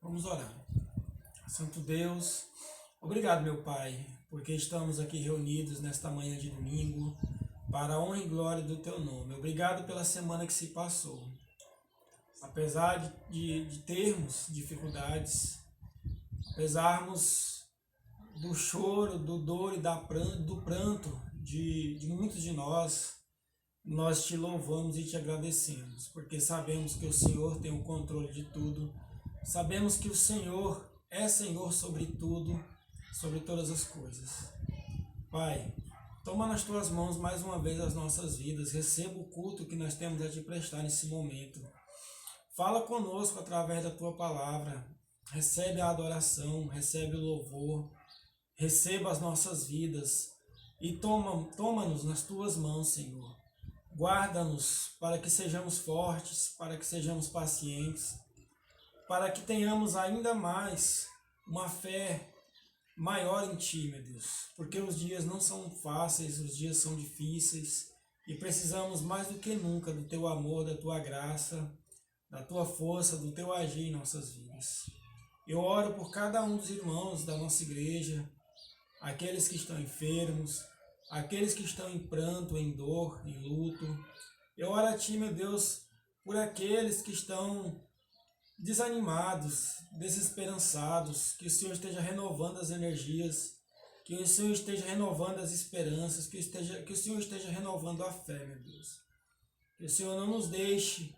Vamos orar. Santo Deus, obrigado, meu Pai, porque estamos aqui reunidos nesta manhã de domingo para a honra e glória do Teu nome. Obrigado pela semana que se passou. Apesar de termos dificuldades, apesarmos do choro, do dor e do pranto de muitos de nós te louvamos e te agradecemos, porque sabemos que o Senhor tem o controle de tudo, sabemos que o Senhor é Senhor sobre tudo, sobre todas as coisas. Pai, toma nas tuas mãos mais uma vez as nossas vidas, receba o culto que nós temos a te prestar nesse momento. Fala conosco através da tua palavra, recebe a adoração, recebe o louvor, receba as nossas vidas e toma-nos nas tuas mãos, Senhor. Guarda-nos para que sejamos fortes, para que sejamos pacientes, para que tenhamos ainda mais uma fé maior em Ti, meu Deus. Porque os dias não são fáceis, os dias são difíceis e precisamos mais do que nunca do Teu amor, da Tua graça, da Tua força, do Teu agir em nossas vidas. Eu oro por cada um dos irmãos da nossa igreja, aqueles que estão enfermos, aqueles que estão em pranto, em dor, em luto. Eu oro a Ti, meu Deus, por aqueles que estão desanimados, desesperançados, que o Senhor esteja renovando as energias, que o Senhor esteja renovando as esperanças, que o Senhor esteja renovando a fé, meu Deus. Que o Senhor não nos deixe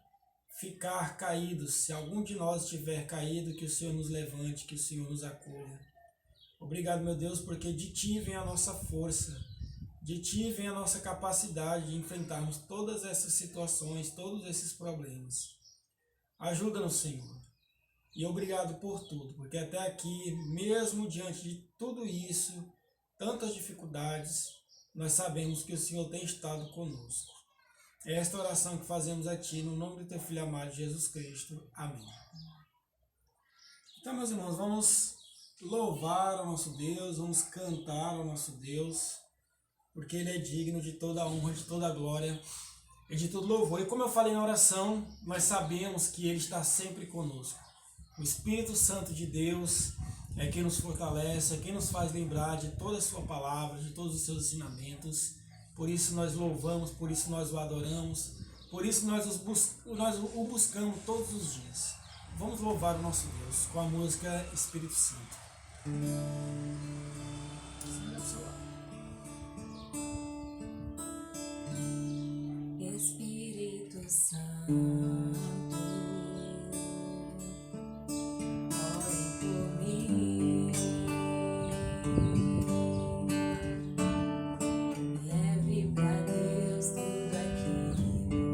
ficar caídos. Se algum de nós estiver caído, que o Senhor nos levante, que o Senhor nos acolha. Obrigado, meu Deus, porque de Ti vem a nossa força, de Ti vem a nossa capacidade de enfrentarmos todas essas situações, todos esses problemas. Ajuda-nos, Senhor. E obrigado por tudo, porque até aqui, mesmo diante de tudo isso, tantas dificuldades, nós sabemos que o Senhor tem estado conosco. É esta oração que fazemos a Ti, no nome do Teu Filho amado, Jesus Cristo. Amém. Então, meus irmãos, vamos louvar ao nosso Deus, vamos cantar ao nosso Deus, porque Ele é digno de toda a honra, de toda a glória e de todo louvor. E como eu falei na oração, nós sabemos que Ele está sempre conosco. O Espírito Santo de Deus é quem nos fortalece, é quem nos faz lembrar de toda a Sua palavra, de todos os Seus ensinamentos. Por isso nós louvamos, por isso nós o adoramos, por isso nós o buscamos todos os dias. Vamos louvar o nosso Deus com a música Espírito Santo. Espírito Santo, ore por mim, leve pra Deus tudo aquilo que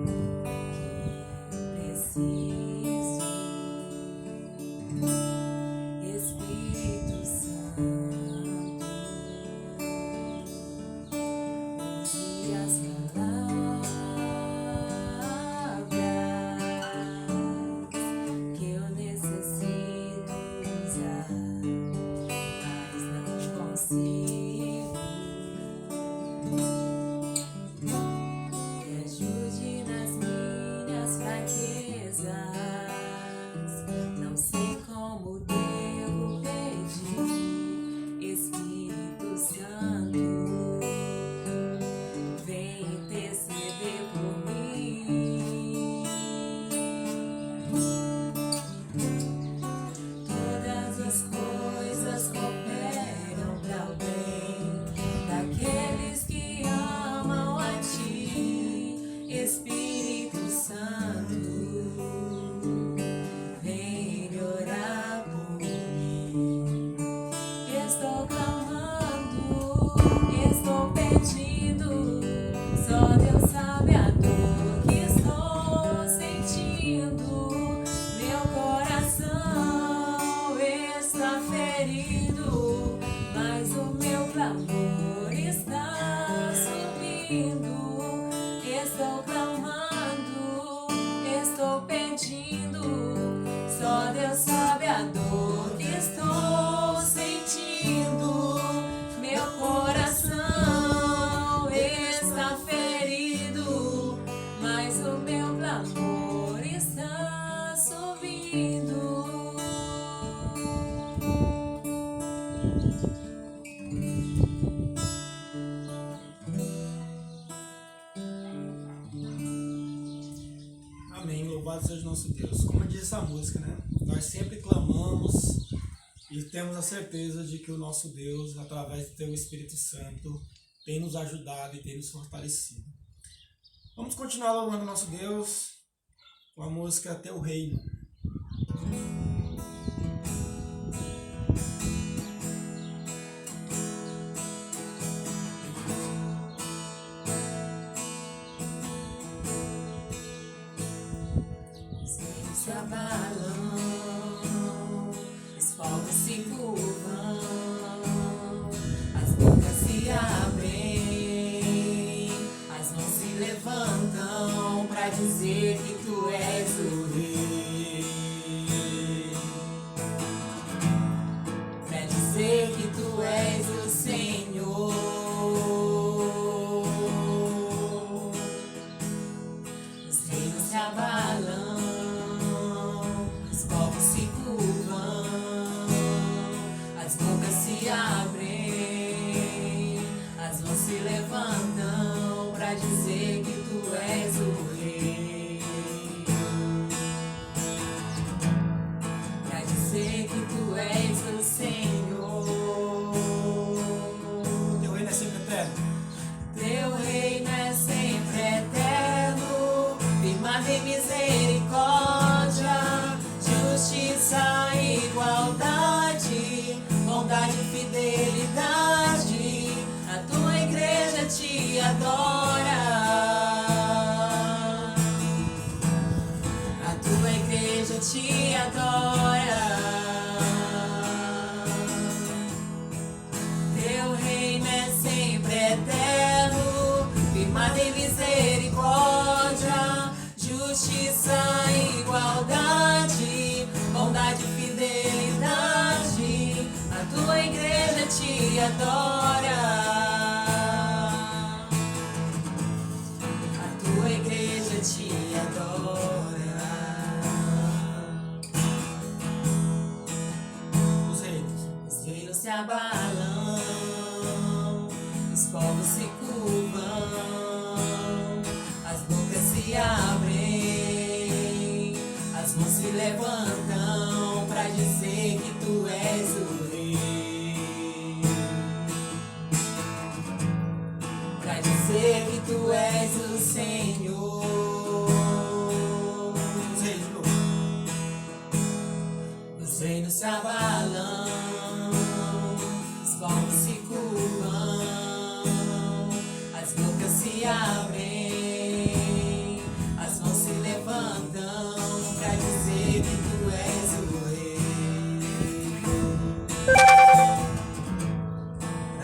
eu preciso. Espírito Santo, use as palavras que eu necessito usar, mas não consigo. Me ajude nas minhas fraquezas, não sei como devo pedir. Espírito Santo, vem interceder por mim. Todas as coisas cooperam para o bem daqueles que amam a Ti. Espírito Santo, vem orar por mim. Estou clamando, estou pedindo, só Deus sabe a dor que estou sentindo. Meu coração está ferido, mas o meu clamor está subindo. Estou clamando, estou pedindo, só Deus sabe a dor que estou sentindo. Meu coração está ferido, mas o meu clamor está subindo. essa música, né? Nós sempre clamamos e temos a certeza de que o nosso Deus, através do Teu Espírito Santo, tem nos ajudado e tem nos fortalecido. Vamos continuar louvando o nosso Deus com a música Teu Reino. Se abalam, os povos se curvam, as bocas se abrem, as mãos se levantam pra dizer que tu és o Rei, pra dizer que tu és o Senhor. Os reinos se abalam, se abrem, as mãos se levantam pra dizer que tu és o Rei, pra dizer que tu és o Senhor. Teu reino é sempre eterno. Teu reino é sempre eterno, firmado em misericórdia, justiça e igualdade, bondade e fidelidade, a tua igreja te adora, a tua igreja te adora. Teu reino é sempre eterno, firmado em misericórdia, justiça e igualdade, bondade e fidelidade, a tua igreja te adora, a tua igreja te adora. Os reinos Se abalam, os povos se curvam, as bocas se abrem, as mãos se levantam pra dizer que tu és o Rei, pra dizer que tu és o Senhor. Os reinos se abalam, os povos se curvam, as bocas se abrem, as mãos se levantam pra dizer que tu és o Rei,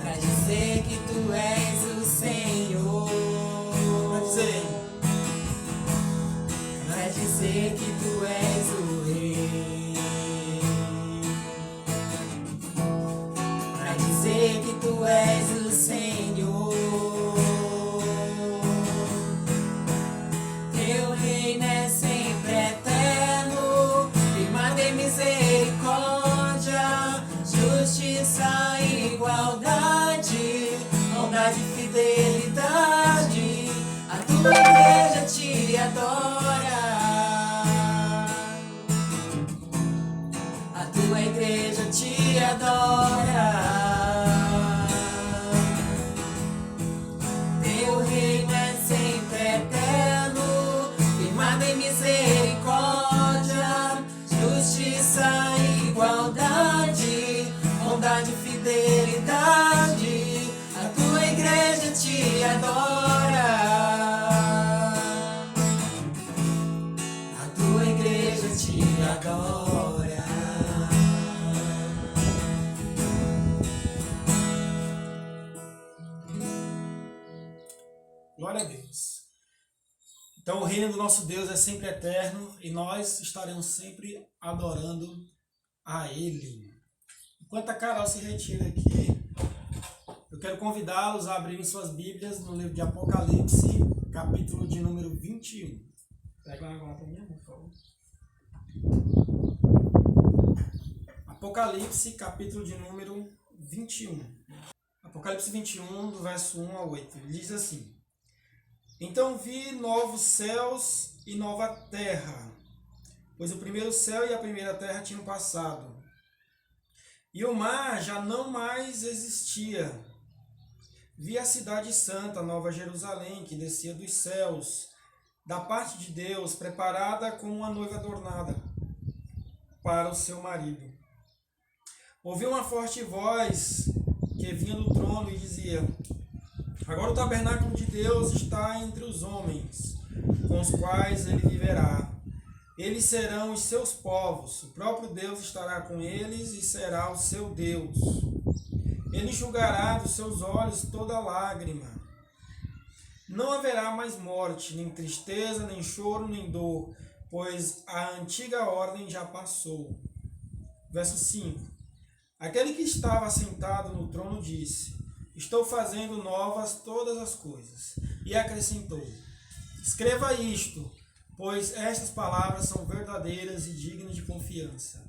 pra dizer que tu és o Senhor, pra dizer que tu és o Rei, pra dizer que tu és o Senhor. Teu reino é sempre eterno, firmado em misericórdia, justiça e igualdade, bondade e fidelidade, a tua igreja te adora, a tua igreja te adora. Teu reino é sempre eterno, firmado em misericórdia, justiça e igualdade, bondade e fidelidade, a tua igreja te adora, a tua igreja te adora. Glória a Deus. Então o reino do nosso Deus é sempre eterno e nós estaremos sempre adorando a Ele. Enquanto a Carol se retira aqui, eu quero convidá-los a abrirem suas Bíblias no livro de Apocalipse, capítulo de número 21. Pega uma água para mim, por favor. Apocalipse, capítulo de número 21. Apocalipse 21, do verso 1 ao 8. Ele diz assim: Então vi novos céus e nova terra, pois o primeiro céu e a primeira terra tinham passado, e o mar já não mais existia. Vi a cidade santa, Nova Jerusalém, que descia dos céus, da parte de Deus, preparada como uma noiva adornada para o seu marido. Ouvi uma forte voz que vinha do trono e dizia: agora o tabernáculo de Deus está entre os homens, com os quais ele viverá. Eles serão os seus povos, o próprio Deus estará com eles e será o seu Deus. Ele enxugará dos seus olhos toda lágrima. Não haverá mais morte, nem tristeza, nem choro, nem dor, pois a antiga ordem já passou. Verso 5. Aquele que estava sentado no trono disse: estou fazendo novas todas as coisas. E acrescentou: escreva isto, pois estas palavras são verdadeiras e dignas de confiança.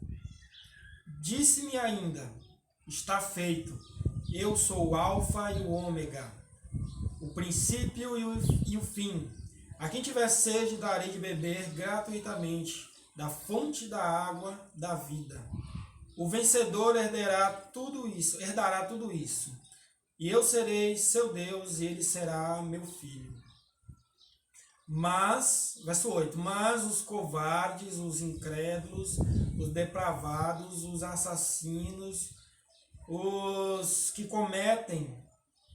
Disse-me ainda: está feito. Eu sou o Alfa e o Ômega, o princípio e o fim. A quem tiver sede, darei de beber gratuitamente da fonte da água da vida. O vencedor herdará tudo isso, e eu serei seu Deus, e ele será meu filho. Mas, verso 8, mas os covardes, os incrédulos, os depravados, os assassinos, os que cometem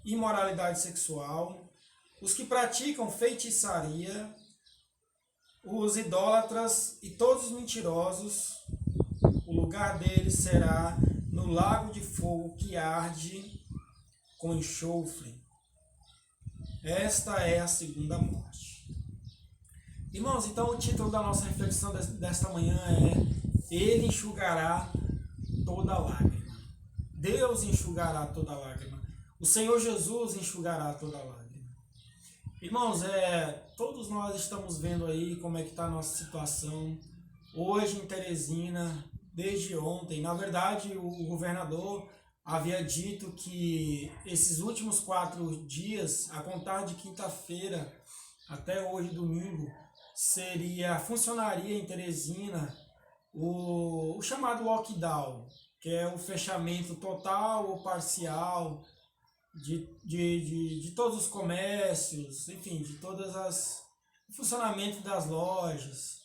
imoralidade sexual, os que praticam feitiçaria, os idólatras e todos os mentirosos, o lugar deles será no lago de fogo que arde com enxofre. Esta é a segunda morte. Irmãos, então o título da nossa reflexão desta manhã é: Ele enxugará toda lágrima. Deus enxugará toda lágrima. O Senhor Jesus enxugará toda lágrima. Irmãos, todos nós estamos vendo aí como é que está a nossa situação. Hoje em Teresina, desde ontem, na verdade o governador havia dito que esses últimos 4 dias, a contar de quinta-feira até hoje, domingo, funcionaria em Teresina o chamado lockdown, que é o fechamento total ou parcial de todos os comércios, enfim, de o funcionamento das lojas.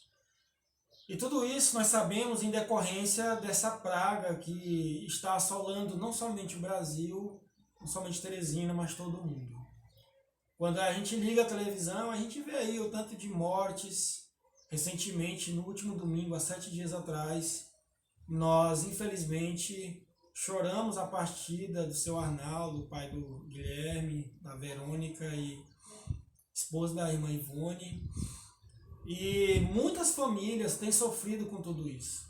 E tudo isso nós sabemos em decorrência dessa praga que está assolando não somente o Brasil, não somente Teresina, mas todo mundo. Quando a gente liga a televisão, a gente vê aí o tanto de mortes. Recentemente, no último domingo, há 7 dias atrás, nós infelizmente choramos a partida do seu Arnaldo, pai do Guilherme, da Verônica e esposa da irmã Ivone. E muitas famílias têm sofrido com tudo isso.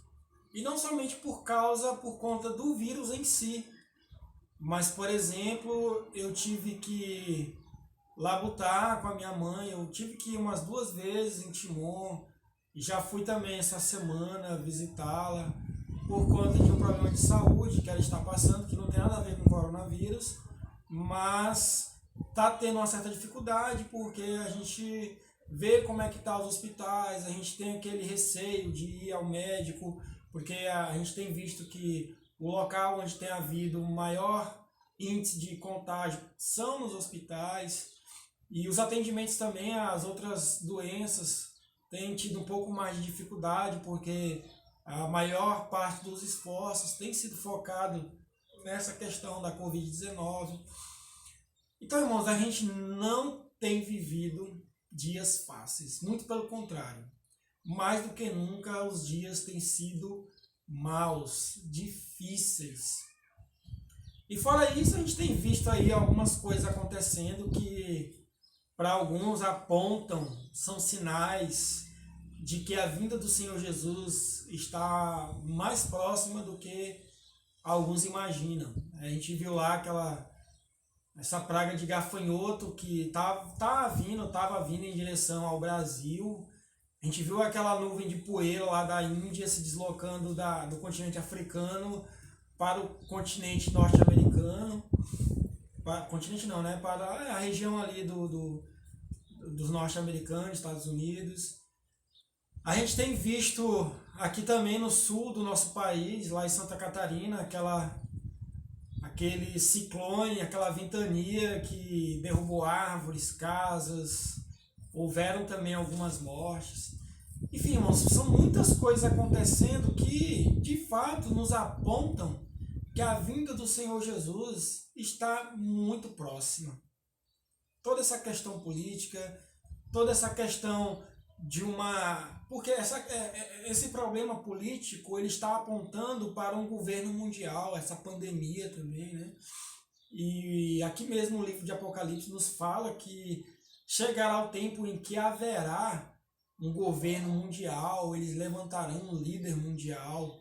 E não somente por conta do vírus em si, mas, por exemplo, eu tive que labutar com a minha mãe, eu tive que ir umas 2 vezes em Timon, e já fui também essa semana visitá-la, por conta de um problema de saúde que ela está passando, que não tem nada a ver com o coronavírus, mas está tendo uma certa dificuldade, porque a gente vê como é que tá os hospitais, a gente tem aquele receio de ir ao médico, porque a gente tem visto que o local onde tem havido o maior índice de contágio são nos hospitais, e os atendimentos também às outras doenças têm tido um pouco mais de dificuldade, porque a maior parte dos esforços tem sido focado nessa questão da Covid-19. Então, irmãos, a gente não tem vivido dias fáceis, muito pelo contrário. Mais do que nunca, os dias têm sido maus, difíceis. E fora isso, a gente tem visto aí algumas coisas acontecendo que para alguns apontam, são sinais de que a vinda do Senhor Jesus está mais próxima do que alguns imaginam. A gente viu lá essa praga de gafanhoto que estava vindo em direção ao Brasil. A gente viu aquela nuvem de poeira lá da Índia se deslocando do continente africano para o continente norte-americano. Continente não, né? Para a região ali dos norte-americanos, Estados Unidos. A gente tem visto aqui também no sul do nosso país, lá em Santa Catarina, aquele ciclone, aquela ventania que derrubou árvores, casas, houveram também algumas mortes. Enfim, irmãos, são muitas coisas acontecendo que de fato nos apontam que a vinda do Senhor Jesus está muito próxima. Toda essa questão política, toda essa questão de uma... Porque esse problema político ele está apontando para um governo mundial, essa pandemia também, né? E aqui mesmo o livro de Apocalipse nos fala que chegará o tempo em que haverá um governo mundial, eles levantarão um líder mundial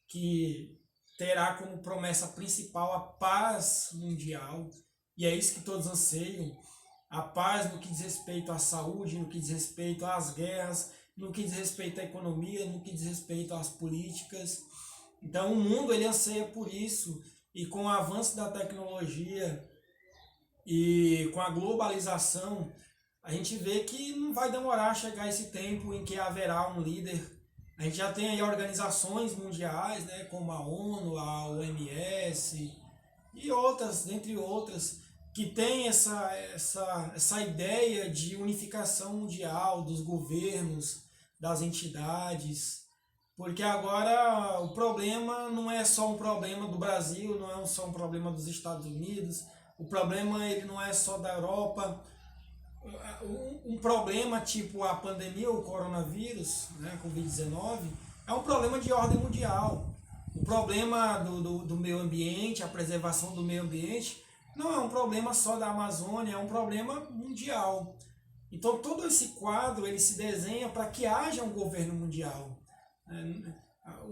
que terá como promessa principal a paz mundial, e é isso que todos anseiam, a paz no que diz respeito à saúde, no que diz respeito às guerras, no que diz respeito à economia, no que diz respeito às políticas. Então o mundo ele anseia por isso, e com o avanço da tecnologia e com a globalização, a gente vê que não vai demorar a chegar esse tempo em que haverá um líder. A gente já tem aí organizações mundiais, né, como a ONU, a OMS e outras, dentre outras, que tem essa ideia de unificação mundial dos governos, das entidades, porque agora o problema não é só um problema do Brasil, não é só um problema dos Estados Unidos, o problema ele não é só da Europa. Um problema tipo a pandemia, o coronavírus, né, Covid-19, é um problema de ordem mundial. O problema do meio ambiente, a preservação do meio ambiente, não é um problema só da Amazônia, é um problema mundial. Então todo esse quadro ele se desenha para que haja um governo mundial.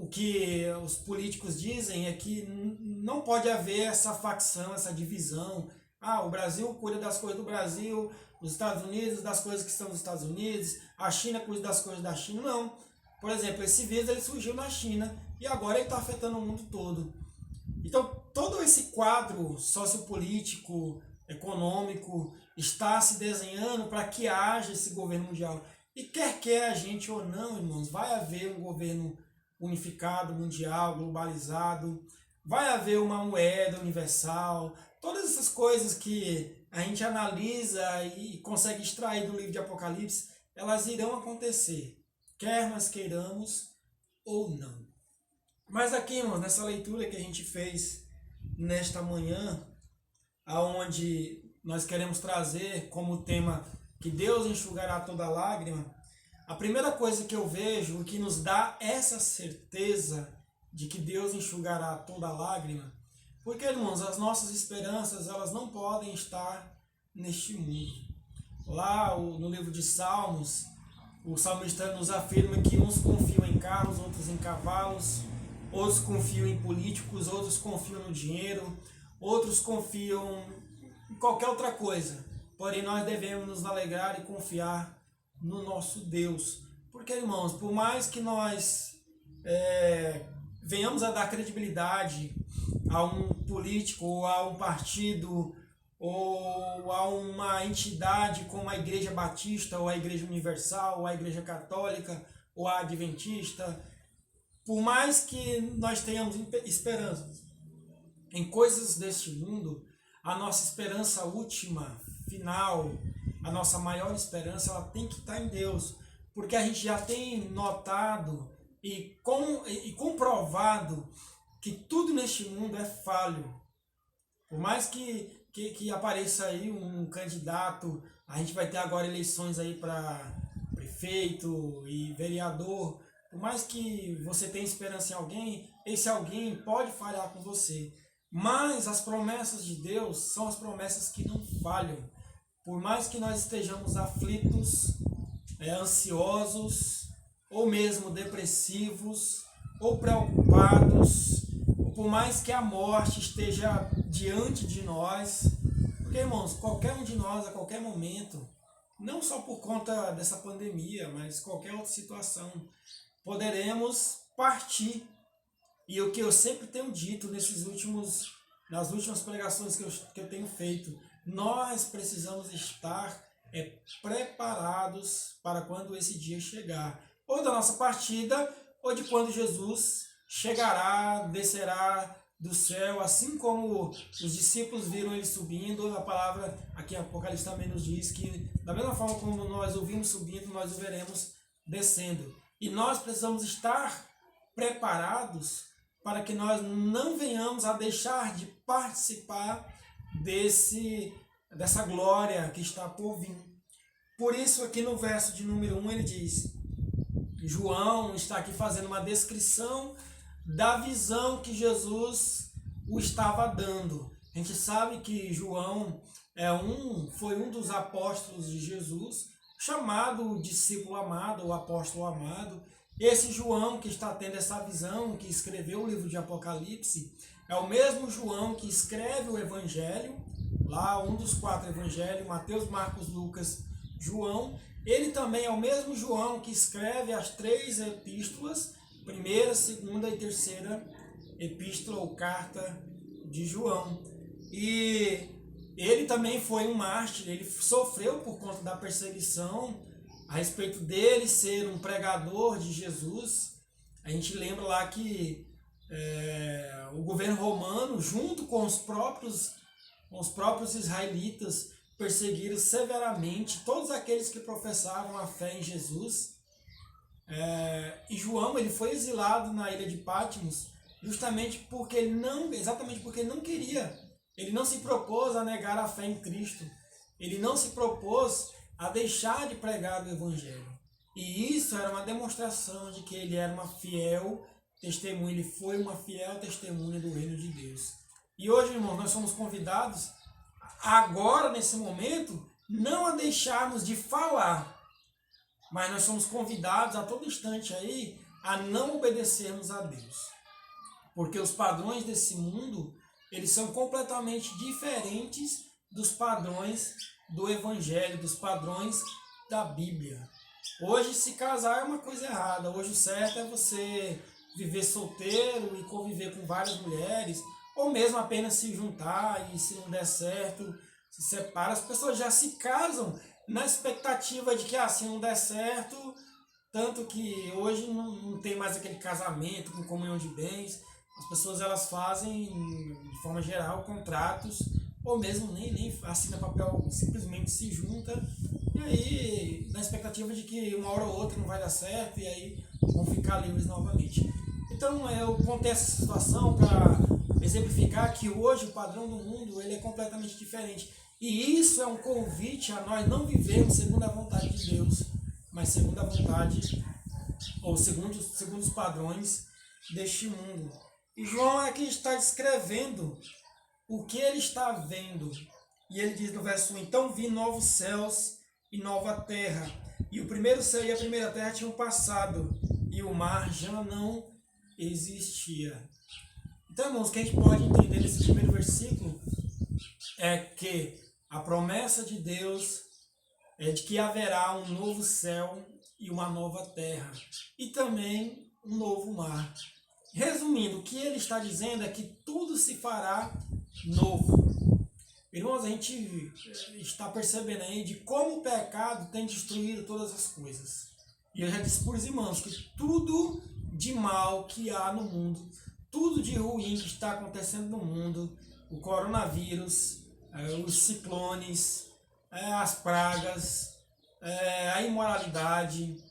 O que os políticos dizem é que não pode haver essa facção, essa divisão. O Brasil cuida das coisas do Brasil, os Estados Unidos das coisas que são dos Estados Unidos, a China cuida das coisas da China. Não. Por exemplo, esse vírus ele surgiu na China e agora ele está afetando o mundo todo. Então, todo esse quadro sociopolítico, econômico, está se desenhando para que haja esse governo mundial. E quer a gente ou não, irmãos, vai haver um governo unificado, mundial, globalizado, vai haver uma moeda universal, todas essas coisas que a gente analisa e consegue extrair do livro de Apocalipse, elas irão acontecer, quer nós queiramos ou não. Mas aqui, irmãos, nessa leitura que a gente fez nesta manhã, aonde nós queremos trazer como tema que Deus enxugará toda lágrima, a primeira coisa que eu vejo que nos dá essa certeza de que Deus enxugará toda lágrima, porque, irmãos, as nossas esperanças elas não podem estar neste mundo. Lá no livro de Salmos, o salmista nos afirma que uns confiam em carros, outros em cavalos, outros confiam em políticos, outros confiam no dinheiro, outros confiam em qualquer outra coisa. Porém, nós devemos nos alegrar e confiar no nosso Deus. Porque, irmãos, por mais que nós venhamos a dar credibilidade a um político, ou a um partido, ou a uma entidade como a Igreja Batista, ou a Igreja Universal, ou a Igreja Católica, ou a Adventista, por mais que nós tenhamos esperança em coisas deste mundo, a nossa esperança última, final, a nossa maior esperança, ela tem que estar em Deus, porque a gente já tem notado e comprovado que tudo neste mundo é falho. Por mais que apareça aí um candidato, a gente vai ter agora eleições aí para prefeito e vereador, por mais que você tenha esperança em alguém, esse alguém pode falhar com você. Mas as promessas de Deus são as promessas que não falham. Por mais que nós estejamos aflitos, ansiosos, ou mesmo depressivos, ou preocupados, ou por mais que a morte esteja diante de nós, porque, irmãos, qualquer um de nós, a qualquer momento, não só por conta dessa pandemia, mas qualquer outra situação, poderemos partir. E o que eu sempre tenho dito nas últimas pregações que eu tenho feito, nós precisamos estar preparados para quando esse dia chegar. ou da nossa partida, ou de quando Jesus chegará, descerá do céu, assim como os discípulos viram ele subindo. A palavra aqui em Apocalipse também nos diz que, da mesma forma como nós o vimos subindo, nós o veremos descendo. E nós precisamos estar preparados para que nós não venhamos a deixar de participar dessa glória que está por vir. Por isso, aqui no verso de número 1, ele diz, João está aqui fazendo uma descrição da visão que Jesus o estava dando. A gente sabe que João foi um dos apóstolos de Jesus, chamado discípulo amado, ou apóstolo amado. Esse João que está tendo essa visão, que escreveu o livro de Apocalipse, é o mesmo João que escreve o Evangelho, lá um dos 4 evangelhos, Mateus, Marcos, Lucas, João. Ele também é o mesmo João que escreve as 3 epístolas, primeira, segunda e terceira epístola ou carta de João. E ele também foi um mártir, ele sofreu por conta da perseguição a respeito dele ser um pregador de Jesus. A gente lembra lá que o governo romano, junto com os próprios israelitas, perseguiram severamente todos aqueles que professavam a fé em Jesus. E João, ele foi exilado na ilha de Patmos exatamente porque ele não queria, ele não se propôs a negar a fé em Cristo, ele não se propôs a deixar de pregar o Evangelho. E isso era uma demonstração de que ele era uma fiel testemunha, ele foi uma fiel testemunha do reino de Deus. E hoje, irmãos, nós somos convidados, agora, nesse momento, não a deixarmos de falar, mas nós somos convidados a todo instante aí a não obedecermos a Deus. Porque os padrões desse mundo, eles são completamente diferentes dos padrões do Evangelho, dos padrões da Bíblia. Hoje, se casar é uma coisa errada. Hoje o certo é você viver solteiro e conviver com várias mulheres, ou mesmo apenas se juntar e, se não der certo, se separa. As pessoas já se casam na expectativa de que se não der certo, tanto que hoje não tem mais aquele casamento com comunhão de bens. As pessoas elas fazem, de forma geral, contratos, ou mesmo nem assina papel, simplesmente se junta, e aí na expectativa de que uma hora ou outra não vai dar certo, e aí vão ficar livres novamente. Então eu contei essa situação para exemplificar que hoje o padrão do mundo ele é completamente diferente. E isso é um convite a nós não vivermos segundo a vontade de Deus, mas segundo a vontade, ou segundo os padrões deste mundo. E João aqui está descrevendo o que ele está vendo. E ele diz no verso 1, então vi novos céus e nova terra. E o primeiro céu e a primeira terra tinham passado, e o mar já não existia. Então, irmãos, o que a gente pode entender nesse primeiro versículo é que a promessa de Deus é de que haverá um novo céu e uma nova terra, e também um novo mar. Resumindo, o que ele está dizendo é que tudo se fará novo. Irmãos, a gente está percebendo aí de como o pecado tem destruído todas as coisas. E eu já disse para os irmãos que tudo de mal que há no mundo, tudo de ruim que está acontecendo no mundo, o coronavírus, os ciclones, as pragas, a imoralidade,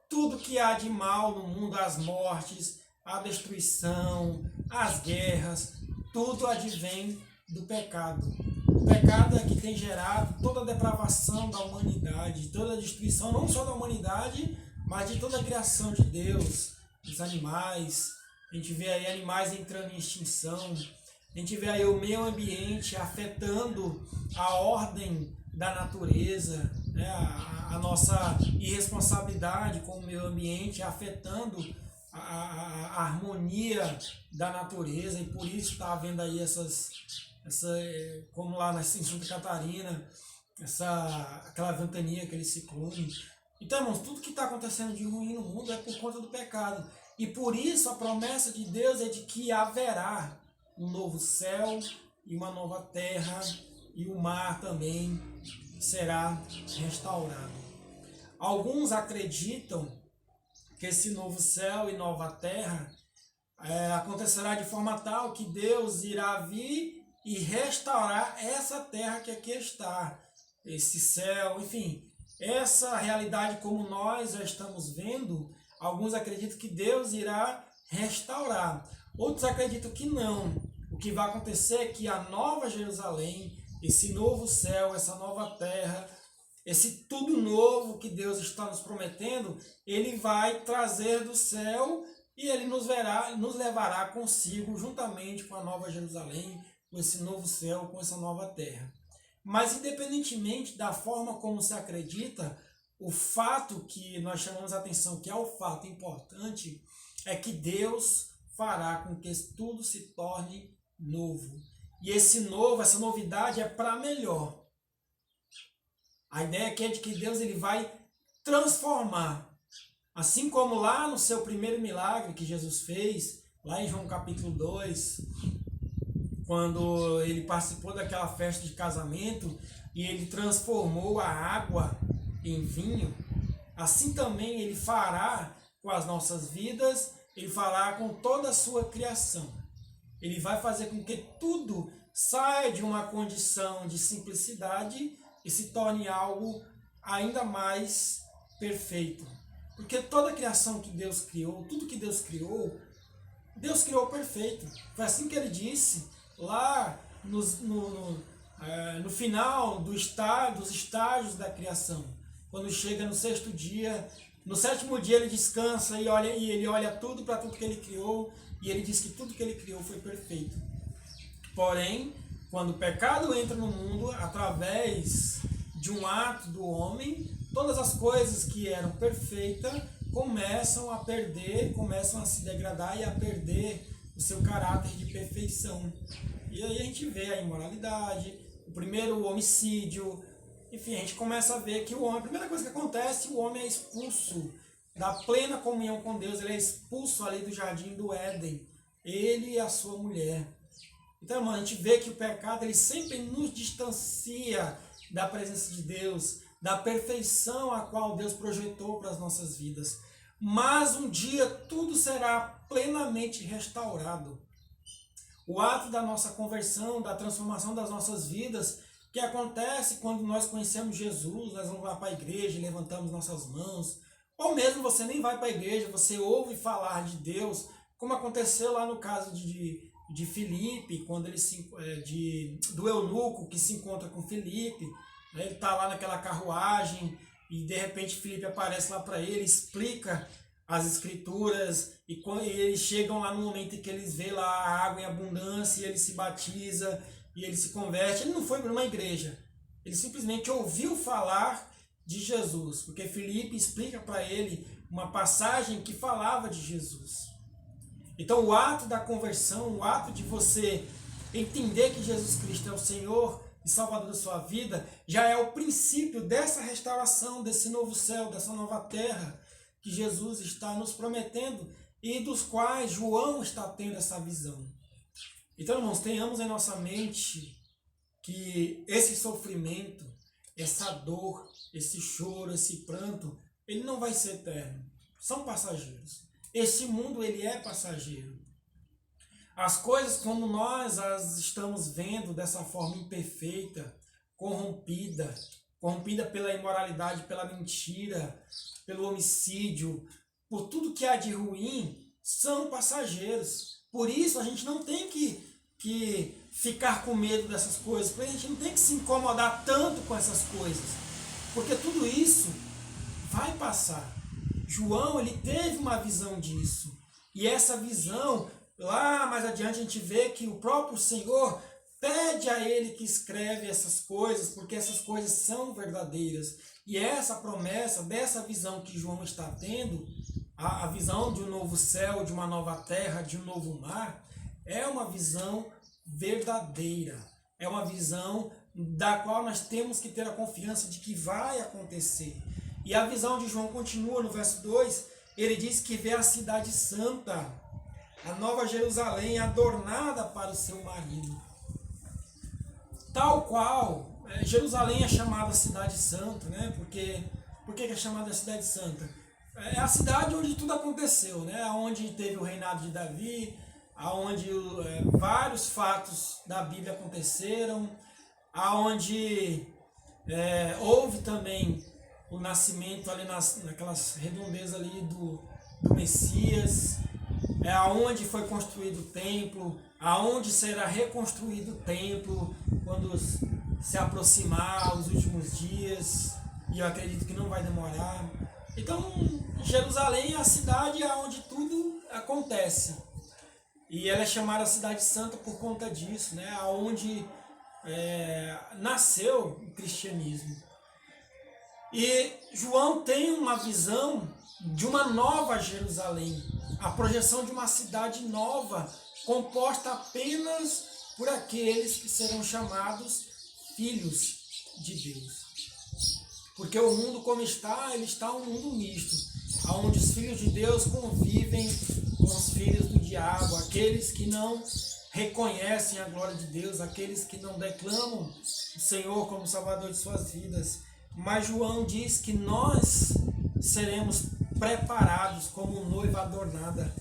tudo que há de mal no mundo, as mortes, a destruição, as guerras, tudo advém do pecado. O pecado é que tem gerado toda a depravação da humanidade, toda a destruição, não só da humanidade, mas de toda a criação de Deus, dos animais. A gente vê aí animais entrando em extinção, a gente vê aí o meio ambiente afetando a ordem da natureza, né? A nossa irresponsabilidade com o meio ambiente afetando a harmonia da natureza, e por isso está havendo aí como lá em Santa Catarina, aquela ventania, aquele ciclone. Então, irmãos, tudo que está acontecendo de ruim no mundo é por conta do pecado. E por isso a promessa de Deus é de que haverá um novo céu e uma nova terra, e o mar também será restaurado. Alguns acreditam que esse novo céu e nova terra acontecerá de forma tal que Deus irá vir e restaurar essa terra que aqui está, esse céu, enfim, essa realidade como nós já estamos vendo. Alguns acreditam que Deus irá restaurar, outros acreditam que não. O que vai acontecer é que a nova Jerusalém, esse novo céu, essa nova terra, esse tudo novo que Deus está nos prometendo, ele vai trazer do céu e ele nos levará consigo juntamente com a nova Jerusalém, com esse novo céu, com essa nova terra. Mas independentemente da forma como se acredita, o fato que nós chamamos a atenção, que é o fato importante, é que Deus fará com que tudo se torne novo. E esse novo, essa novidade é para melhor. A ideia aqui é de que Deus ele vai transformar. Assim como lá no seu primeiro milagre que Jesus fez, lá em João capítulo 2, quando ele participou daquela festa de casamento e ele transformou a água em vinho, assim também ele fará com as nossas vidas, ele fará com toda a sua criação. Ele vai fazer com que tudo saia de uma condição de simplicidade e se torne algo ainda mais perfeito. Porque toda a criação que Deus criou, tudo que Deus criou perfeito. Foi assim que ele disse lá no final dos estágios da criação. Quando chega no sexto dia, no sétimo dia ele descansa e ele olha tudo para tudo que ele criou e ele diz que tudo que ele criou foi perfeito. Porém, quando o pecado entra no mundo, através de um ato do homem, todas as coisas que eram perfeitas começam a perder, começam a se degradar e a perder o seu caráter de perfeição. E aí a gente vê a imoralidade, o primeiro homicídio, enfim, a gente começa a ver que o homem, a primeira coisa que acontece, o homem é expulso da plena comunhão com Deus, ele é expulso ali do jardim do Éden, ele e a sua mulher. Então, irmão, a gente vê que o pecado ele sempre nos distancia da presença de Deus, da perfeição a qual Deus projetou para as nossas vidas. Mas um dia tudo será plenamente restaurado. O ato da nossa conversão, da transformação das nossas vidas, que acontece quando nós conhecemos Jesus, nós vamos lá para a igreja, levantamos nossas mãos, ou mesmo você nem vai para a igreja, você ouve falar de Deus, como aconteceu lá no caso de Filipe, quando do eunuco que se encontra com Filipe, né? Ele está lá naquela carruagem e de repente Filipe aparece lá para ele, explica as escrituras e quando eles chegam lá no momento em que eles veem lá a água em abundância e ele se batiza e ele se converte. Ele não foi para uma igreja, ele simplesmente ouviu falar de Jesus, porque Filipe explica para ele uma passagem que falava de Jesus. Então o ato da conversão, o ato de você entender que Jesus Cristo é o Senhor e Salvador da sua vida, já é o princípio dessa restauração, desse novo céu, dessa nova terra que Jesus está nos prometendo e dos quais João está tendo essa visão. Então, irmãos, tenhamos em nossa mente que esse sofrimento, essa dor, esse choro, esse pranto, ele não vai ser eterno. São passageiros. Este mundo, ele é passageiro. As coisas como nós as estamos vendo dessa forma imperfeita, corrompida pela imoralidade, pela mentira, pelo homicídio, por tudo que há de ruim, são passageiros. Por isso a gente não tem que ficar com medo dessas coisas, porque a gente não tem que se incomodar tanto com essas coisas, porque tudo isso vai passar. João, ele teve uma visão disso, e essa visão, lá mais adiante a gente vê que o próprio Senhor pede a ele que escreve essas coisas, porque essas coisas são verdadeiras. E essa promessa, dessa visão que João está tendo, a visão de um novo céu, de uma nova terra, de um novo mar, é uma visão verdadeira. É uma visão da qual nós temos que ter a confiança de que vai acontecer. E a visão de João continua no verso 2, ele diz que vê a cidade santa, a nova Jerusalém adornada para o seu marido. Tal qual, Jerusalém é chamada cidade santa, né? Por que é chamada cidade santa? É a cidade onde tudo aconteceu, né? Onde teve o reinado de Davi, aonde vários fatos da Bíblia aconteceram, aonde houve também o nascimento ali naquelas redondezas ali do Messias, aonde foi construído o templo, aonde será reconstruído o templo quando se aproximar os últimos dias, e eu acredito que não vai demorar. Então, Jerusalém é a cidade onde tudo acontece. E ela é chamada Cidade Santa por conta disso, né? Onde nasceu o cristianismo. E João tem uma visão de uma nova Jerusalém, a projeção de uma cidade nova, composta apenas por aqueles que serão chamados filhos de Deus. Porque o mundo como está, ele está um mundo misto, onde os filhos de Deus convivem com os filhos do diabo, aqueles que não reconhecem a glória de Deus, aqueles que não declamam o Senhor como Salvador de suas vidas. Mas João diz que nós seremos preparados como noiva adornada.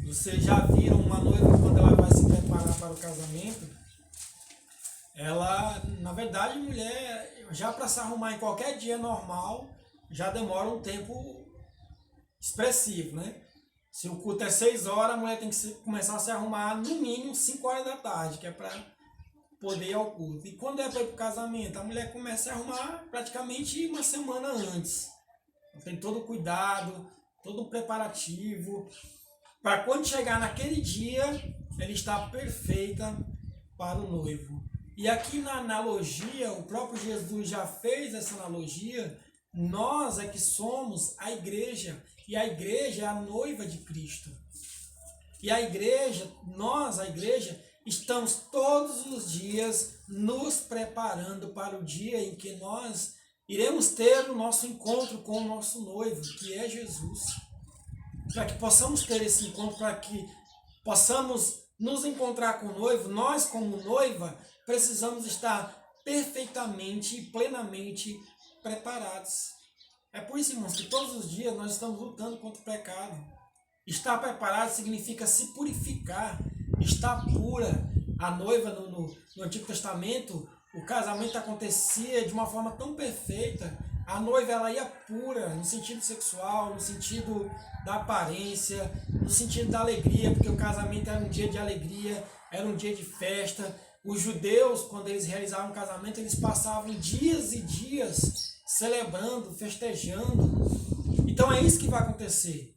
Vocês já viram uma noiva quando ela vai se preparar para o casamento? Ela, na verdade, mulher, já para se arrumar em qualquer dia normal, já demora um tempo expressivo, né? Se o culto é 6 horas, a mulher tem que começar a se arrumar no mínimo 5 horas da tarde, que é para poder ir ao culto. E quando é para ir para o casamento, a mulher começa a se arrumar praticamente uma semana antes. Tem todo o cuidado, todo o preparativo, para quando chegar naquele dia, ela está perfeita para o noivo. E aqui na analogia, o próprio Jesus já fez essa analogia, nós é que somos a igreja, e a igreja é a noiva de Cristo. E a igreja, nós, a igreja, estamos todos os dias nos preparando para o dia em que nós iremos ter o nosso encontro com o nosso noivo, que é Jesus. Para que possamos ter esse encontro, para que possamos nos encontrar com o noivo, nós como noiva precisamos estar perfeitamente e plenamente preparados. É por isso, irmãos, que todos os dias nós estamos lutando contra o pecado. Estar preparado significa se purificar, estar pura. A noiva no Antigo Testamento, o casamento acontecia de uma forma tão perfeita. A noiva ela ia pura no sentido sexual, no sentido da aparência, no sentido da alegria, porque o casamento era um dia de alegria, era um dia de festa. Os judeus, quando eles realizavam um casamento, eles passavam dias e dias celebrando, festejando. Então é isso que vai acontecer.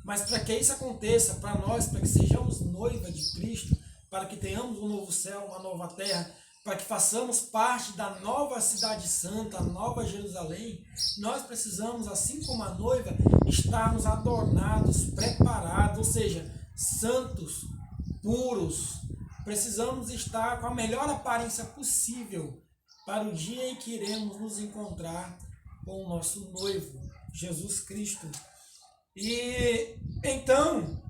Mas para que isso aconteça, para nós, para que sejamos noiva de Cristo, para que tenhamos um novo céu, uma nova terra, para que façamos parte da nova cidade santa, a nova Jerusalém, nós precisamos, assim como a noiva, estarmos adornados, preparados, ou seja, santos, puros. Precisamos estar com a melhor aparência possível para o dia em que iremos nos encontrar com o nosso noivo, Jesus Cristo. E então,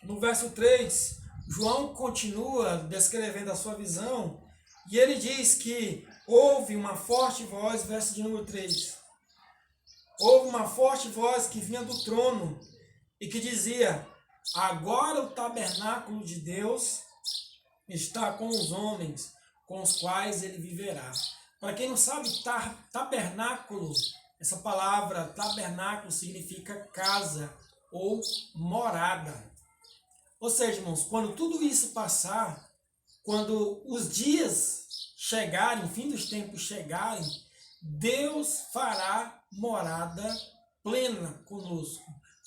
no verso 3, João continua descrevendo a sua visão e ele diz que houve uma forte voz, verso de número 3. Houve uma forte voz que vinha do trono e que dizia: agora o tabernáculo de Deus está com os homens, com os quais ele viverá. Para quem não sabe, tabernáculo, essa palavra tabernáculo significa casa ou morada. Ou seja, irmãos, quando tudo isso passar, quando os dias chegarem, o fim dos tempos chegarem, Deus fará morada plena conosco.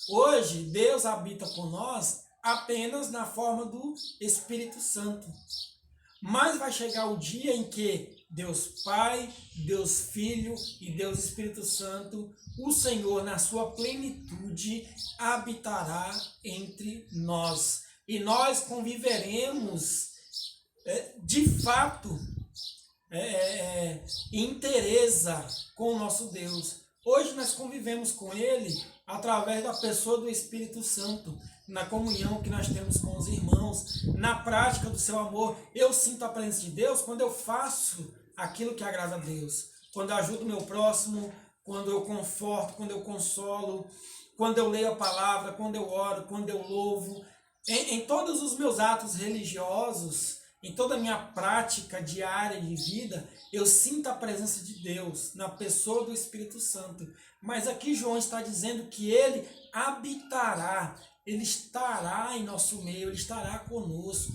Hoje, Deus habita com nós apenas na forma do Espírito Santo. Mas vai chegar o dia em que Deus Pai, Deus Filho e Deus Espírito Santo, o Senhor na sua plenitude, habitará entre nós. E nós conviveremos de fato inteireza com o nosso Deus. Hoje nós convivemos com Ele através da pessoa do Espírito Santo, na comunhão que nós temos com os irmãos, na prática do seu amor. Eu sinto a presença de Deus quando eu faço aquilo que agrada a Deus, quando eu ajudo o meu próximo, quando eu conforto, quando eu consolo, quando eu leio a palavra, quando eu oro, quando eu louvo, em todos os meus atos religiosos, em toda a minha prática diária de vida, eu sinto a presença de Deus na pessoa do Espírito Santo. Mas aqui João está dizendo que ele habitará, ele estará em nosso meio, ele estará conosco.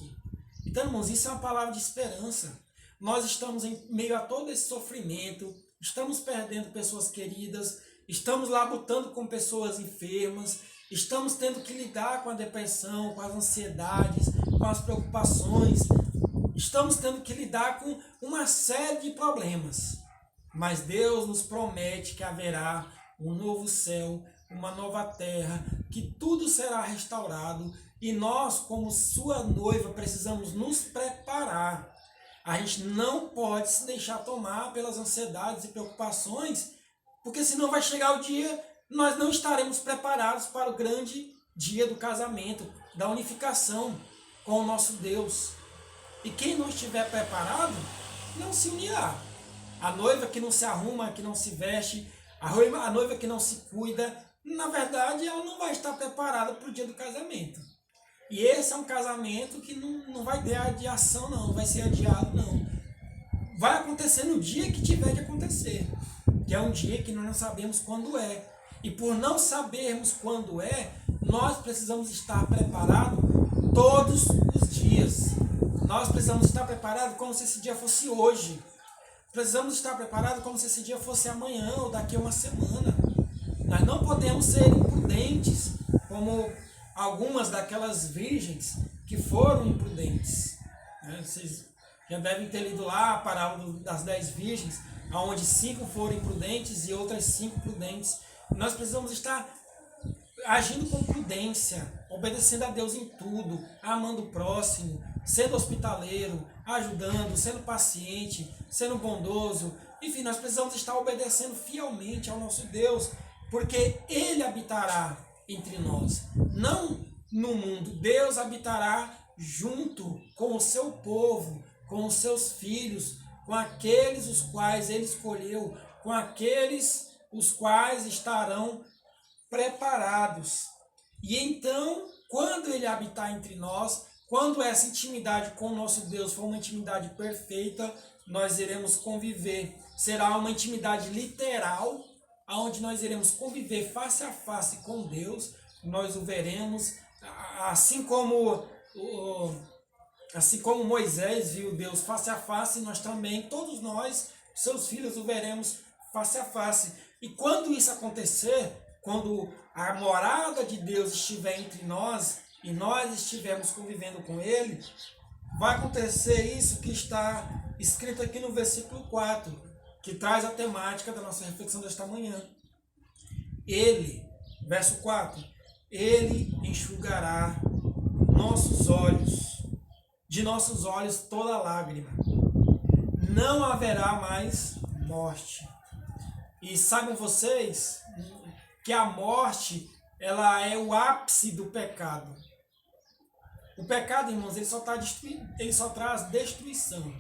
Então, irmãos, isso é uma palavra de esperança. Nós estamos em meio a todo esse sofrimento, estamos perdendo pessoas queridas, estamos lá lutando com pessoas enfermas, estamos tendo que lidar com a depressão, com as ansiedades, com as preocupações, estamos tendo que lidar com uma série de problemas. Mas Deus nos promete que haverá um novo céu, uma nova terra, que tudo será restaurado e nós, como sua noiva, precisamos nos preparar. A gente não pode se deixar tomar pelas ansiedades e preocupações, porque senão vai chegar o dia, nós não estaremos preparados para o grande dia do casamento, da unificação com o nosso Deus. E quem não estiver preparado, não se unirá. A noiva que não se arruma, que não se veste, a noiva que não se cuida, na verdade ela não vai estar preparada para o dia do casamento. E esse é um casamento que não vai ter adiação não, não vai ser adiado não. Vai acontecer no dia que tiver de acontecer, que é um dia que nós não sabemos quando é. E por não sabermos quando é, nós precisamos estar preparados todos os dias. Nós precisamos estar preparados como se esse dia fosse hoje. Precisamos estar preparados como se esse dia fosse amanhã ou daqui a uma semana. Nós não podemos ser imprudentes, como algumas daquelas virgens que foram imprudentes. Vocês já devem ter lido lá a parábola das 10 virgens, onde 5 foram imprudentes e outras 5 prudentes. Nós precisamos estar agindo com prudência, obedecendo a Deus em tudo, amando o próximo, sendo hospitaleiro, ajudando, sendo paciente, sendo bondoso. Enfim, nós precisamos estar obedecendo fielmente ao nosso Deus, porque Ele habitará entre nós, não no mundo. Deus habitará junto com o seu povo, com os seus filhos, com aqueles os quais Ele escolheu, com aqueles os quais estarão preparados. E então, quando Ele habitar entre nós, quando essa intimidade com o nosso Deus for uma intimidade perfeita, nós iremos conviver. Será uma intimidade literal, onde nós iremos conviver face a face com Deus. Nós o veremos, assim como Moisés viu Deus face a face, nós também, todos nós, seus filhos, o veremos face a face. E quando isso acontecer, quando a morada de Deus estiver entre nós e nós estivermos convivendo com Ele, vai acontecer isso que está escrito aqui no versículo 4, que traz a temática da nossa reflexão desta manhã. Ele, verso 4, Ele enxugará de nossos olhos toda lágrima. Não haverá mais morte. E sabem vocês que a morte, ela é o ápice do pecado. O pecado, irmãos, ele só traz destruição.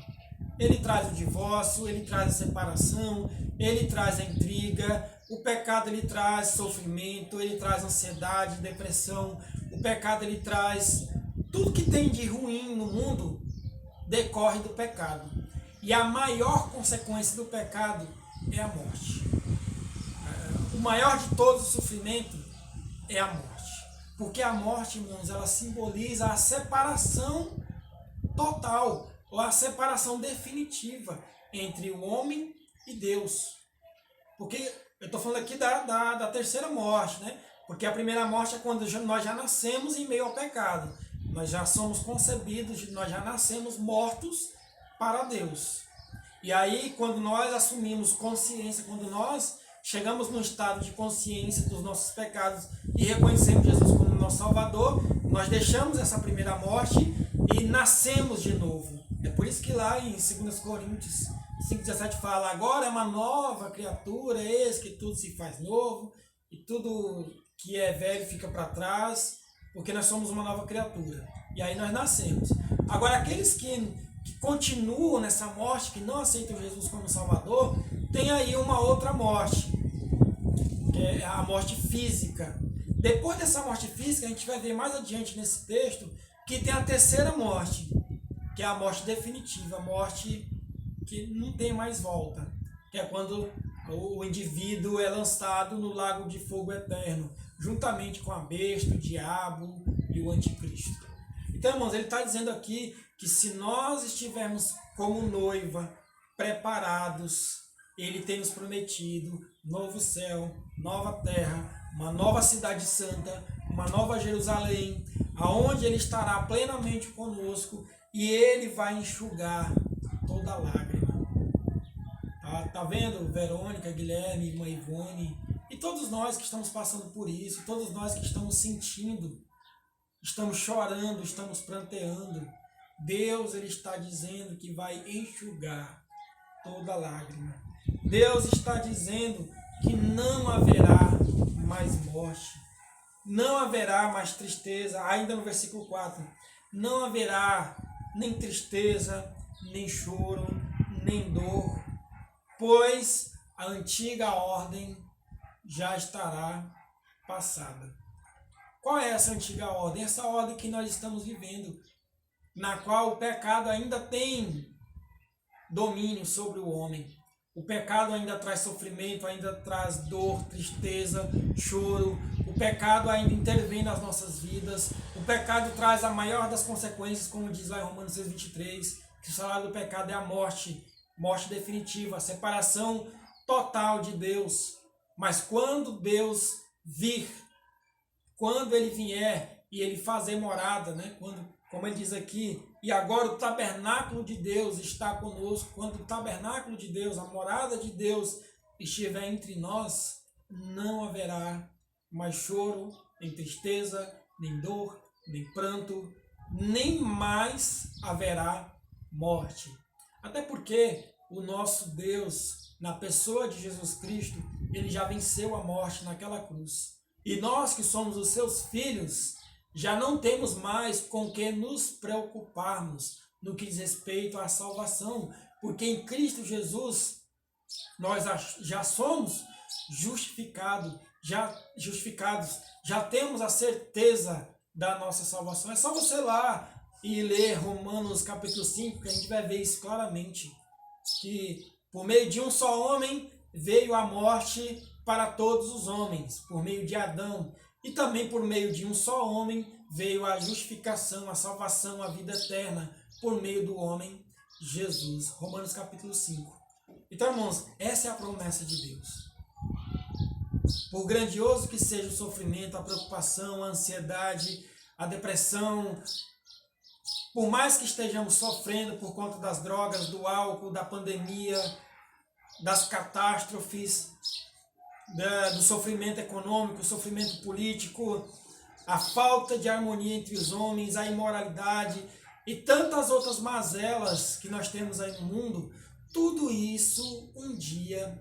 Ele traz o divórcio, ele traz a separação, ele traz a intriga. O pecado, ele traz sofrimento, ele traz ansiedade, depressão. O pecado, ele traz tudo que tem de ruim no mundo, decorre do pecado. E a maior consequência do pecado é a morte. O maior de todos os sofrimentos é a morte. Porque a morte, irmãos, ela simboliza a separação total, ou a separação definitiva entre o homem e Deus. Porque eu estou falando aqui da terceira morte, né? Porque a primeira morte é quando nós já nascemos em meio ao pecado. Nós já somos concebidos, nós já nascemos mortos para Deus. E aí, quando nós assumimos consciência, quando nós chegamos no estado de consciência dos nossos pecados e reconhecemos Jesus como nosso Salvador, nós deixamos essa primeira morte e nascemos de novo. É por isso que lá em 2 Coríntios 5,17 fala: agora é uma nova criatura, eis que tudo se faz novo, e tudo que é velho fica para trás, porque nós somos uma nova criatura. E aí nós nascemos. Agora, aqueles que continuam nessa morte, que não aceitam Jesus como Salvador, tem aí uma outra morte, que é a morte física. Depois dessa morte física, a gente vai ver mais adiante nesse texto que tem a terceira morte, que é a morte definitiva, a morte que não tem mais volta, que é quando o indivíduo é lançado no lago de fogo eterno, juntamente com a besta, o diabo e o anticristo. Então, irmãos, ele está dizendo aqui que se nós estivermos como noiva, preparados, ele tem nos prometido novo céu, nova terra, uma nova cidade santa, uma nova Jerusalém, aonde ele estará plenamente conosco e ele vai enxugar toda lágrima. Tá vendo, Verônica, Guilherme, irmã Ivone, e todos nós que estamos passando por isso, todos nós que estamos sentindo, estamos chorando, estamos pranteando, Deus ele está dizendo que vai enxugar toda lágrima. Deus está dizendo que não haverá mais morte, não haverá mais tristeza, ainda no versículo 4, não haverá nem tristeza, nem choro, nem dor, pois a antiga ordem já estará passada. Qual é essa antiga ordem? Essa ordem que nós estamos vivendo, na qual o pecado ainda tem domínio sobre o homem. O pecado ainda traz sofrimento, ainda traz dor, tristeza, choro. O pecado ainda intervém nas nossas vidas. O pecado traz a maior das consequências, como diz lá em Romanos 6,23, que o salário do pecado é a morte, morte definitiva, a separação total de Deus. Mas quando Deus vir, quando ele vier e ele fazer morada, né? Como ele diz aqui, e agora o tabernáculo de Deus está conosco, quando o tabernáculo de Deus, a morada de Deus estiver entre nós, não haverá mais choro, nem tristeza, nem dor, nem pranto, nem mais haverá morte. Até porque o nosso Deus, na pessoa de Jesus Cristo, ele já venceu a morte naquela cruz. E nós que somos os seus filhos, já não temos mais com que nos preocuparmos no que diz respeito à salvação, porque em Cristo Jesus nós já somos justificados, já temos a certeza da nossa salvação. É só você lá e ler Romanos capítulo 5, que a gente vai ver isso claramente, que por meio de um só homem veio a morte para todos os homens, por meio de Adão. E também por meio de um só homem veio a justificação, a salvação, a vida eterna, por meio do homem Jesus. Romanos capítulo 5. Então, irmãos, essa é a promessa de Deus. Por grandioso que seja o sofrimento, a preocupação, a ansiedade, a depressão, por mais que estejamos sofrendo por conta das drogas, do álcool, da pandemia, das catástrofes, do sofrimento econômico, sofrimento político, a falta de harmonia entre os homens, a imoralidade e tantas outras mazelas que nós temos aí no mundo, tudo isso um dia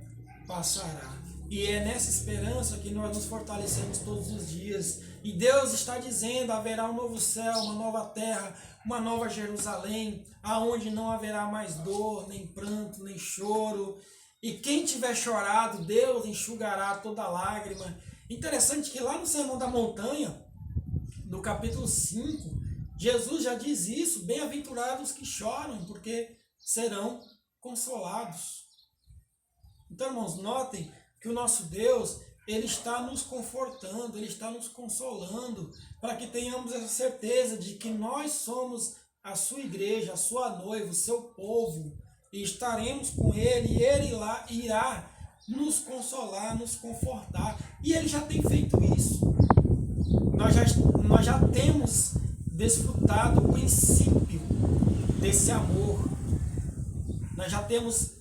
passará. E é nessa esperança que nós nos fortalecemos todos os dias. E Deus está dizendo, haverá um novo céu, uma nova terra, uma nova Jerusalém, aonde não haverá mais dor, nem pranto, nem choro. E quem tiver chorado, Deus enxugará toda lágrima. Interessante que lá no Sermão da Montanha, no capítulo 5, Jesus já diz isso, bem-aventurados que choram, porque serão consolados. Então, irmãos, notem que o nosso Deus, ele está nos confortando, ele está nos consolando, para que tenhamos essa certeza de que nós somos a sua igreja, a sua noiva, o seu povo, e estaremos com ele, e ele lá irá nos consolar, nos confortar. E ele já tem feito isso. Nós já temos desfrutado o princípio desse amor. Nós já temos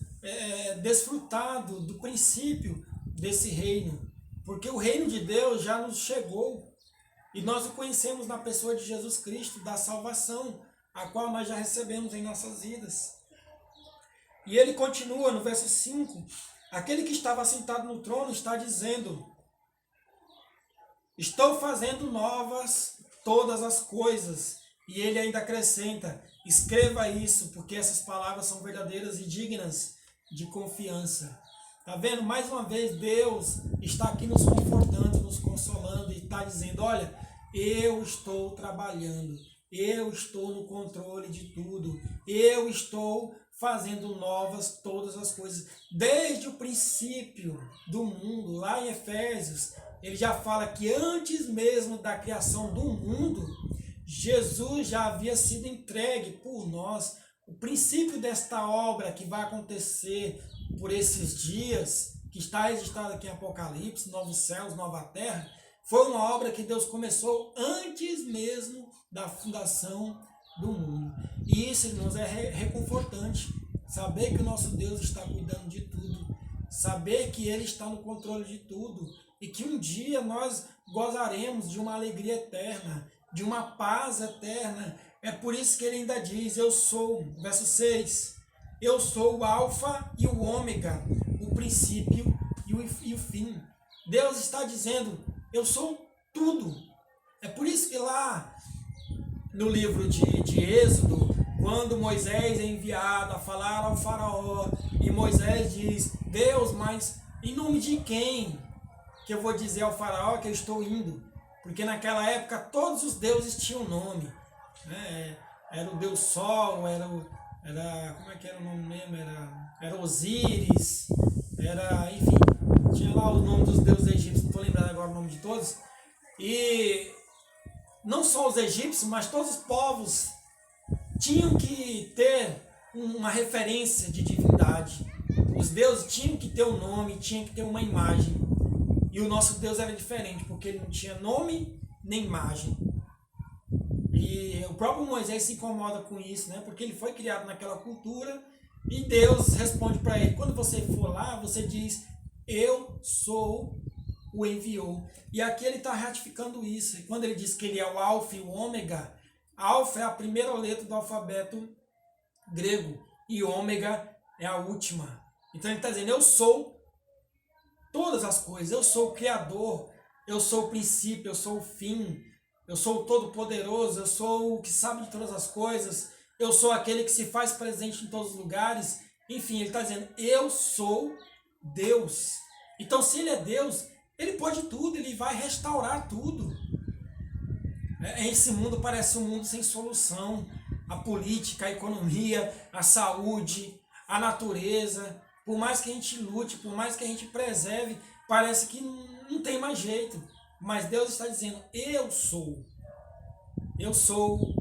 desfrutado do princípio desse reino. Porque o reino de Deus já nos chegou. E nós o conhecemos na pessoa de Jesus Cristo, da salvação, a qual nós já recebemos em nossas vidas. E ele continua no verso 5, aquele que estava sentado no trono está dizendo, estou fazendo novas todas as coisas. E ele ainda acrescenta, escreva isso, porque essas palavras são verdadeiras e dignas de confiança. Está vendo? Mais uma vez, Deus está aqui nos confortando, nos consolando e está dizendo, olha, eu estou trabalhando, eu estou no controle de tudo, eu estou fazendo novas todas as coisas. Desde o princípio do mundo, lá em Efésios, ele já fala que antes mesmo da criação do mundo, Jesus já havia sido entregue por nós. O princípio desta obra que vai acontecer por esses dias, que está registrado aqui em Apocalipse, novos céus, nova terra, foi uma obra que Deus começou antes mesmo da fundação do mundo. E isso, irmãos, é reconfortante. Saber que o nosso Deus está cuidando de tudo. Saber que Ele está no controle de tudo. E que um dia nós gozaremos de uma alegria eterna, de uma paz eterna. É por isso que Ele ainda diz, eu sou, verso 6, eu sou o alfa e o ômega, o princípio e o fim. Deus está dizendo, eu sou tudo. É por isso que lá no livro de Êxodo, quando Moisés é enviado a falar ao faraó, e Moisés diz, Deus, mas em nome de quem que eu vou dizer ao faraó que eu estou indo? Porque naquela época todos os deuses tinham nome. Né? Era o Deus Sol, era como é que era o nome mesmo? Era Osíris, enfim, tinha lá o nome dos deuses egípcios, não estou lembrando agora o nome de todos. E não só os egípcios, mas todos os povos tinham que ter uma referência de divindade. Os deuses tinham que ter um nome, tinham que ter uma imagem. E o nosso Deus era diferente, porque ele não tinha nome nem imagem. E o próprio Moisés se incomoda com isso, né? Porque ele foi criado naquela cultura e Deus responde para ele, quando você for lá, você diz, eu sou o enviou. E aqui ele está ratificando isso. E quando ele diz que ele é o alfa e o ômega, alfa é a primeira letra do alfabeto grego e ômega é a última. Então ele está dizendo, eu sou todas as coisas, eu sou o Criador, eu sou o princípio, eu sou o fim, eu sou o Todo-Poderoso, eu sou o que sabe de todas as coisas, eu sou aquele que se faz presente em todos os lugares. Enfim, ele está dizendo, eu sou Deus. Então se ele é Deus, ele pode tudo, ele vai restaurar tudo. Esse mundo parece um mundo sem solução. A política, a economia, a saúde, a natureza, por mais que a gente lute, por mais que a gente preserve, parece que não tem mais jeito. Mas Deus está dizendo, eu sou. Eu sou,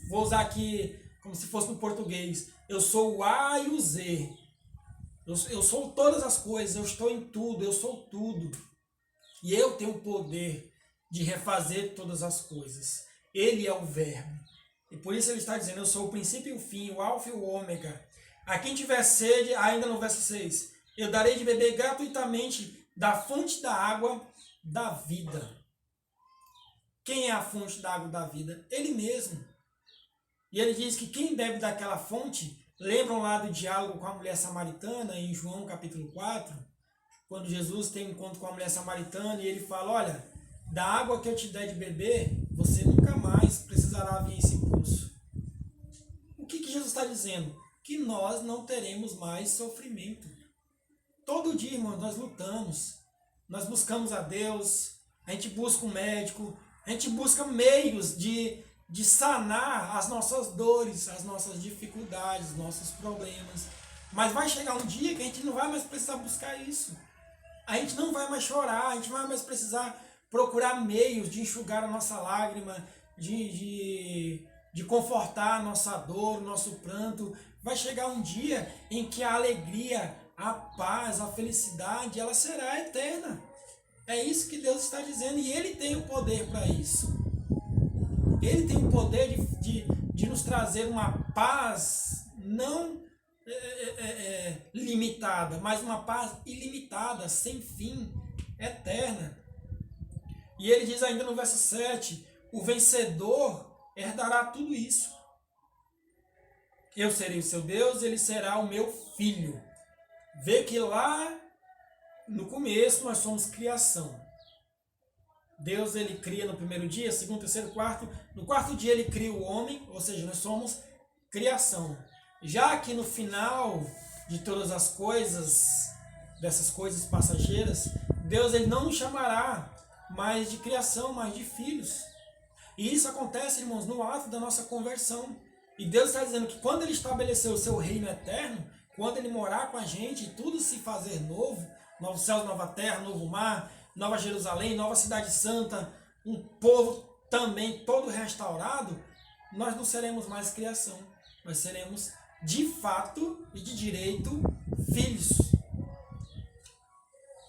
vou usar aqui como se fosse no português, eu sou o A e o Z. Eu sou todas as coisas, eu estou em tudo, eu sou tudo. E eu tenho o poder de refazer todas as coisas. Ele é o verbo. E por isso ele está dizendo, eu sou o princípio e o fim, o alfa e o ômega. A quem tiver sede, ainda no verso 6, eu darei de beber gratuitamente da fonte da água da vida. Quem é a fonte da água da vida? Ele mesmo. E ele diz que quem bebe daquela fonte, lembram lá do diálogo com a mulher samaritana, em João capítulo 4, quando Jesus tem um encontro com a mulher samaritana e ele fala, olha, da água que eu te der de beber, você nunca mais precisará vir esse poço. O que Jesus está dizendo? Que nós não teremos mais sofrimento. Todo dia, irmãos, nós lutamos, nós buscamos a Deus, a gente busca um médico, a gente busca meios de sanar as nossas dores, as nossas dificuldades, os nossos problemas. Mas vai chegar um dia que a gente não vai mais precisar buscar isso. A gente não vai mais chorar, a gente não vai mais precisar procurar meios de enxugar a nossa lágrima, de confortar a nossa dor, o nosso pranto. Vai chegar um dia em que a alegria, a paz, a felicidade, ela será eterna. É isso que Deus está dizendo e Ele tem o poder para isso. Ele tem o poder de nos trazer uma paz não limitada, mas uma paz ilimitada, sem fim, eterna. E ele diz ainda no verso 7, o vencedor herdará tudo isso. Eu serei o seu Deus, ele será o meu filho. Vê que lá no começo nós somos criação. Deus ele cria no primeiro dia, segundo, terceiro, quarto. No quarto dia ele cria o homem, ou seja, nós somos criação. Já que no final de todas as coisas, dessas coisas passageiras, Deus ele não nos chamará mais de criação, mas de filhos. E isso acontece, irmãos, no ato da nossa conversão. E Deus está dizendo que quando Ele estabeleceu o seu reino eterno, quando Ele morar com a gente e tudo se fazer novo, novos céus, nova terra, novo mar, nova Jerusalém, nova cidade santa, um povo também todo restaurado, nós não seremos mais criação. Nós seremos, de fato e de direito, filhos.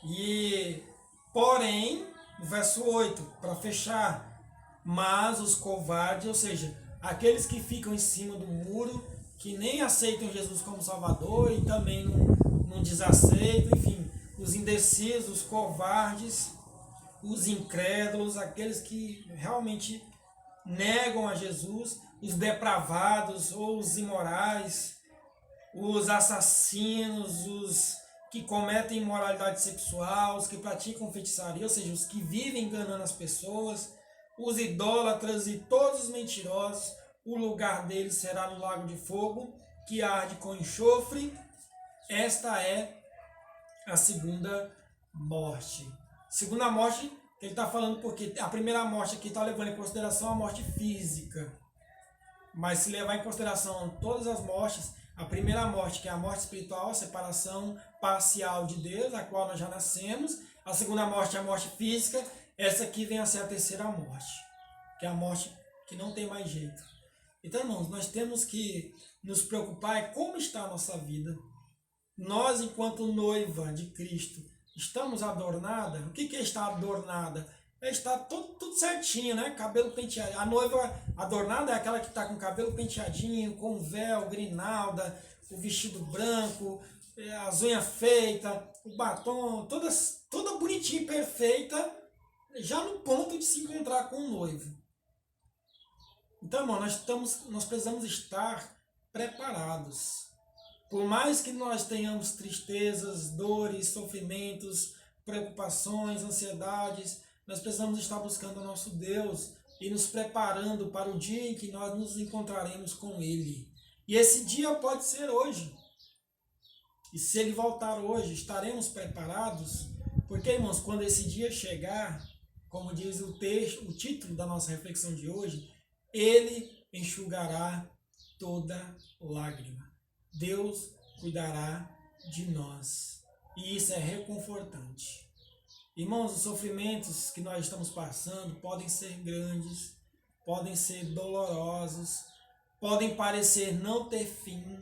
E, porém, no verso 8, para fechar, mas os covardes, ou seja, aqueles que ficam em cima do muro, que nem aceitam Jesus como Salvador e também não desaceitam, enfim, os indecisos, os covardes, os incrédulos, aqueles que realmente negam a Jesus, os depravados ou os imorais, os assassinos, os que cometem imoralidade sexual, os que praticam feitiçaria, ou seja, os que vivem enganando as pessoas, os idólatras e todos os mentirosos, o lugar deles será no lago de fogo, que arde com enxofre. Esta é a segunda morte. Segunda morte, ele está falando porque a primeira morte aqui está levando em consideração a morte física. Mas se levar em consideração todas as mortes, a primeira morte, que é a morte espiritual, a separação parcial de Deus, a qual nós já nascemos. A segunda morte é a morte física. Essa aqui vem a ser a terceira morte, que é a morte que não tem mais jeito. Então, irmãos, nós temos que nos preocupar em como está a nossa vida. Nós, enquanto noiva de Cristo, estamos adornada? O que é estar adornada? É estar tudo certinho, né? Cabelo penteado. A noiva adornada é aquela que está com o cabelo penteadinho, com o véu, grinalda, o vestido branco, as unhas feitas, o batom, toda bonitinha e perfeita, já no ponto de se encontrar com o noivo. Então, irmão, nós precisamos estar preparados. Por mais que nós tenhamos tristezas, dores, sofrimentos, preocupações, ansiedades, nós precisamos estar buscando o nosso Deus e nos preparando para o dia em que nós nos encontraremos com Ele. E esse dia pode ser hoje. E se Ele voltar hoje, estaremos preparados? Porque, irmãos, quando esse dia chegar, como diz o título da nossa reflexão de hoje, Ele enxugará toda lágrima. Deus cuidará de nós. E isso é reconfortante. Irmãos, os sofrimentos que nós estamos passando podem ser grandes, podem ser dolorosos, podem parecer não ter fim,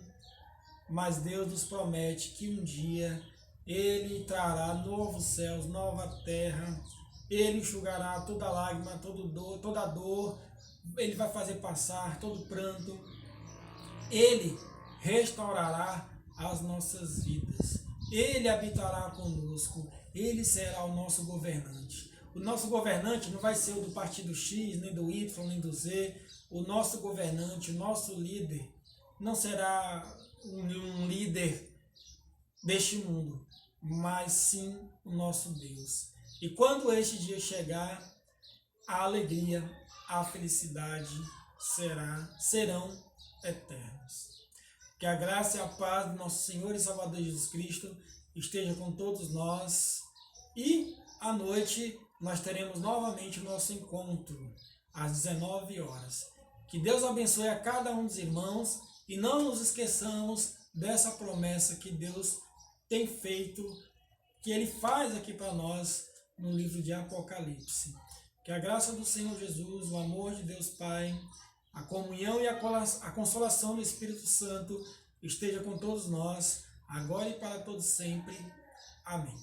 mas Deus nos promete que um dia Ele trará novos céus, nova terra, Ele enxugará toda lágrima, toda dor, Ele vai fazer passar todo pranto, Ele restaurará as nossas vidas, Ele habitará conosco, Ele será o nosso governante. O nosso governante não vai ser o do partido X, nem do Y, nem do Z. O nosso governante, o nosso líder, não será um líder deste mundo, mas sim o nosso Deus. E quando este dia chegar, a alegria, a felicidade serão eternos. Que a graça e a paz do nosso Senhor e Salvador Jesus Cristo esteja com todos nós. E à noite nós teremos novamente o nosso encontro às 19 horas. Que Deus abençoe a cada um dos irmãos e não nos esqueçamos dessa promessa que Deus tem feito, que Ele faz aqui para nós no livro de Apocalipse. Que a graça do Senhor Jesus, o amor de Deus Pai, a comunhão e a consolação do Espírito Santo esteja com todos nós, agora e para todos sempre. Amém.